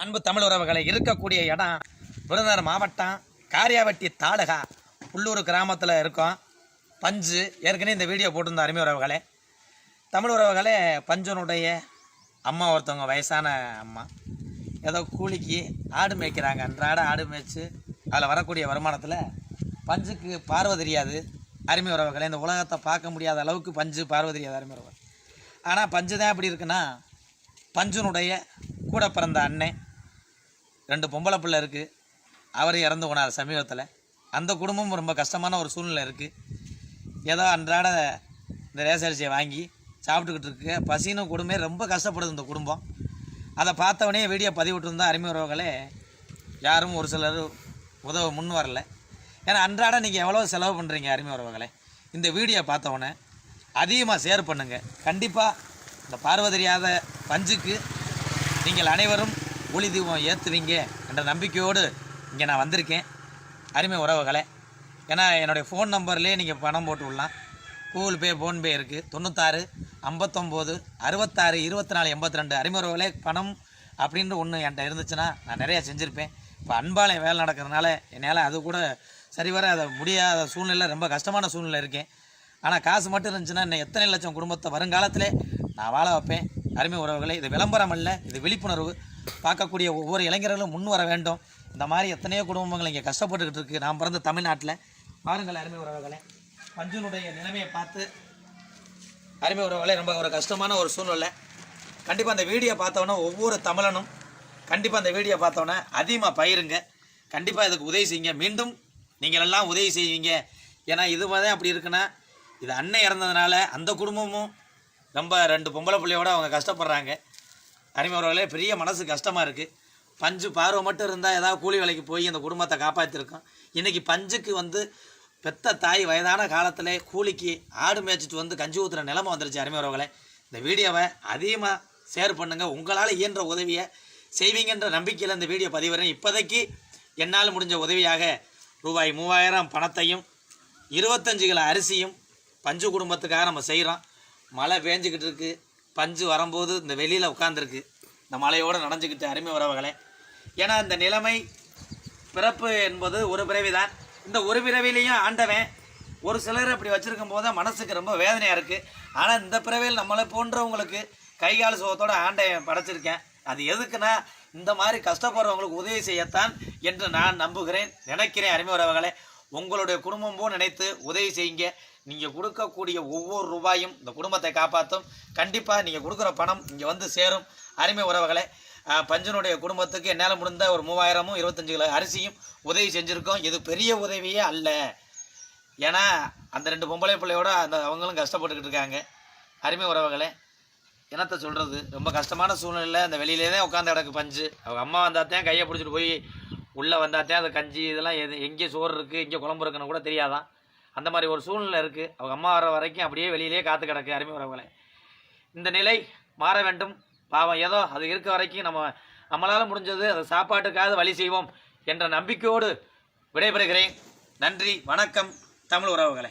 அன்பு தமிழ் உறவுகளை இருக்கக்கூடிய இடம் விருதுநகர் மாவட்டம் காரியாவட்டி தாலுகா உள்ளூர் கிராமத்தில் இருக்கோம். பஞ்சு ஏற்கனவே இந்த வீடியோ போட்டிருந்த அருமை உறவுகளே, தமிழ் உறவுகளே, பஞ்சனுடைய அம்மா ஒருத்தவங்க வயசான அம்மா ஏதோ கூலிக்கு ஆடு மேய்க்கிறாங்க. அன்றாட ஆடு மேய்ச்சி அதில் வரக்கூடிய வருமானத்தில் பஞ்சுக்கு பார்வை தெரியாது. அருமை உறவுகளே, இந்த உலகத்தை பார்க்க முடியாத அளவுக்கு பஞ்சு பார்வை தெரியாது அருமை உறவுகள். ஆனால் பஞ்சு தான் எப்படி இருக்குன்னா, பஞ்சுனுடைய கூட பிறந்த அண்ணன் 2 பொம்பளை பிள்ளை இருக்குது. அவர் இறந்து போனார் சமீபத்தில். அந்த குடும்பமும் ரொம்ப கஷ்டமான ஒரு சூழ்நிலை இருக்குது. ஏதோ அன்றாட இந்த ரேசரிசியை வாங்கி சாப்பிட்டுக்கிட்டு இருக்கு. பசின்னு குடும்பமே ரொம்ப கஷ்டப்படுது இந்த குடும்பம். அதை பார்த்தவொடனே வீடியோ பதிவிட்டுருந்தா அருமை உறவுகளே, யாரும் ஒரு சிலர் உதவ முன் வரல. ஏன்னா அன்றாட நீங்கள் எவ்வளோ செலவு பண்ணுறீங்க அருமை உறவுகளே. இந்த வீடியோ பார்த்தவொடனே அதிகமாக ஷேர் பண்ணுங்கள். கண்டிப்பாக இந்த பார்வை தெரியாத பஞ்சுக்கு நீங்கள் அனைவரும் ஒளி தீபம் ஏற்றுவீங்க என்ற நம்பிக்கையோடு இங்கே நான் வந்திருக்கேன் அருமை உறவுகளே. ஏன்னா என்னுடைய ஃபோன் நம்பர்லேயே நீங்கள் பணம் போட்டு விடலாம். கூகுள் பே, ஃபோன்பே இருக்குது. 96 59 66 24 82 அருமை உறவுகளே. பணம் அப்படின்ற ஒன்று என்கிட்ட இருந்துச்சுன்னா நான் நிறையா செஞ்சுருப்பேன். இப்போ அன்பாலயம் வேலை நடக்கிறதுனால என்னால் அது கூட சரிவர அதை முடியாத சூழ்நிலை, ரொம்ப கஷ்டமான சூழ்நிலை இருக்கேன். ஆனால் காசு மட்டும் இருந்துச்சுன்னா இன்னும் எத்தனை லட்சம் குடும்பத்தை வருங்காலத்தில் நான் வாழ வைப்பேன் அருமை உறவுகளே. இது விளம்பரம் அல்ல, இது விழிப்புணர்வு. பார்க்கக்கூடிய ஒவ்வொரு இளைஞர்களும் முன் வர வேண்டும். இந்த மாதிரி எத்தனையோ குடும்பங்கள் இங்கே கஷ்டப்பட்டுக்கிட்டு இருக்குது. நான் பிறந்த தமிழ்நாட்டில் பாருங்கள் அருமை உறவுகளே, பஞ்சுனுடைய நிலைமையை பார்த்து அருமை உறவுகளே, ரொம்ப ஒரு கஷ்டமான ஒரு சூழ்நிலை. கண்டிப்பாக அந்த வீடியோ பார்த்தோன்னா ஒவ்வொரு தமிழனும் கண்டிப்பாக அந்த வீடியோ பார்த்தோன்னே அதிகமாக பயிருங்க. கண்டிப்பாக இதுக்கு உதவி செய்யுங்க. மீண்டும் நீங்கள் எல்லாம் உதவி செய்வீங்க. ஏன்னா இது மாதிரி அப்படி இருக்குன்னா, இது அன்னை இறந்ததுனால அந்த குடும்பமும் ரொம்ப 2 பொம்பளை பிள்ளையோடு அவங்க கஷ்டப்படுறாங்க அருமை உறவுகளே. பெரிய மனசு கஷ்டமாக இருக்குது. பஞ்சு பார்வை மட்டும் இருந்தால் ஏதாவது கூலி வேலைக்கு போய் அந்த குடும்பத்தை காப்பாற்றிருக்கோம். இன்றைக்கி பஞ்சுக்கு பெத்த தாய் வயதான காலத்தில் கூலிக்கு ஆடு மேய்ச்சிட்டு கஞ்சி ஊற்றுற நிலைமை வந்துருச்சு அருமை உறவுகளே. இந்த வீடியோவை அதிகமாக ஷேர் பண்ணுங்கள். உங்களால் இயன்ற உதவியை செய்வீங்கன்ற நம்பிக்கையில் இந்த வீடியோ பதிவுறேன். இப்போதைக்கு என்னால் முடிஞ்ச உதவியாக ரூபாய் 3000 பணத்தையும் 25 கிலோ அரிசியும் பஞ்சு குடும்பத்துக்காக நம்ம செய்கிறோம். மழை பேஞ்சிக்கிட்டு இருக்குது. பஞ்சு வரும்போது இந்த வெளியில் உட்காந்துருக்கு. இந்த மழையோடு நனைஞ்சிக்கிட்டு அருமை உறவுகளே. ஏன்னா இந்த நிலைமை, பிறப்பு என்பது ஒரு பிறவி தான். இந்த ஒரு பிறவிலையும் ஆண்டவன் ஒரு சிலர் அப்படி வச்சுருக்கும் போது மனசுக்கு ரொம்ப வேதனையாக இருக்குது. ஆனால் இந்த பிறவியில் நம்மளை போன்றவங்களுக்கு கைகால் சுகத்தோடு ஆண்டவன் படைச்சிருக்கேன். அது எதுக்குன்னா, இந்த மாதிரி கஷ்டப்படுறவங்களுக்கு உதவி செய்யத்தான் என்று நான் நம்புகிறேன், நினைக்கிறேன் அருமை உறவுகளே. உங்களுடைய குடும்பம் போல் நினைத்து உதவி செய்யுங்க. நீங்கள் கொடுக்கக்கூடிய ஒவ்வொரு ரூபாயும் இந்த குடும்பத்தை காப்பாற்றும். கண்டிப்பாக நீங்கள் கொடுக்குற பணம் இங்கே சேரும் அருமை உறவுகளே. பஞ்சனுடைய குடும்பத்துக்கு என்னால் முடிந்த ஒரு 3000ம் 25 கிலோ அரிசியும் உதவி செஞ்சுருக்கோம். இது பெரிய உதவியே அல்ல. ஏன்னா அந்த 2 பொம்பளை பிள்ளையோட அவங்களும் கஷ்டப்பட்டுக்கிட்டு இருக்காங்க அருமை உறவுகளே. என்னத்தை சொல்கிறது, ரொம்ப கஷ்டமான சூழ்நிலை. அந்த வெளியிலே தான் உட்காந்து கிடக்கு பஞ்சு. அவங்க அம்மா வந்தாத்தான் கையை பிடிச்சிட்டு போய் உள்ளே வந்தாத்தான் அந்த கஞ்சி இதெல்லாம் எங்கே சோறு இருக்குது, எங்கே குழம்பு இருக்குன்னு கூட தெரியாதான். அந்த மாதிரி ஒரு சூழ்நிலை இருக்குது. அவங்க அம்மா வர வரைக்கும் அப்படியே வெளியிலே காத்து கிடக்கு அருமை உறவுகளே. இந்த நிலை மாற வேண்டும். பாவம் ஏதோ அது இருக்க வரைக்கும் நம்மளால் முடிஞ்சது அது சாப்பாட்டுக்காக வழி செய்வோம் என்ற நம்பிக்கையோடு விடைபெறுகிறேன். நன்றி, வணக்கம் தமிழ் உறவுகளே.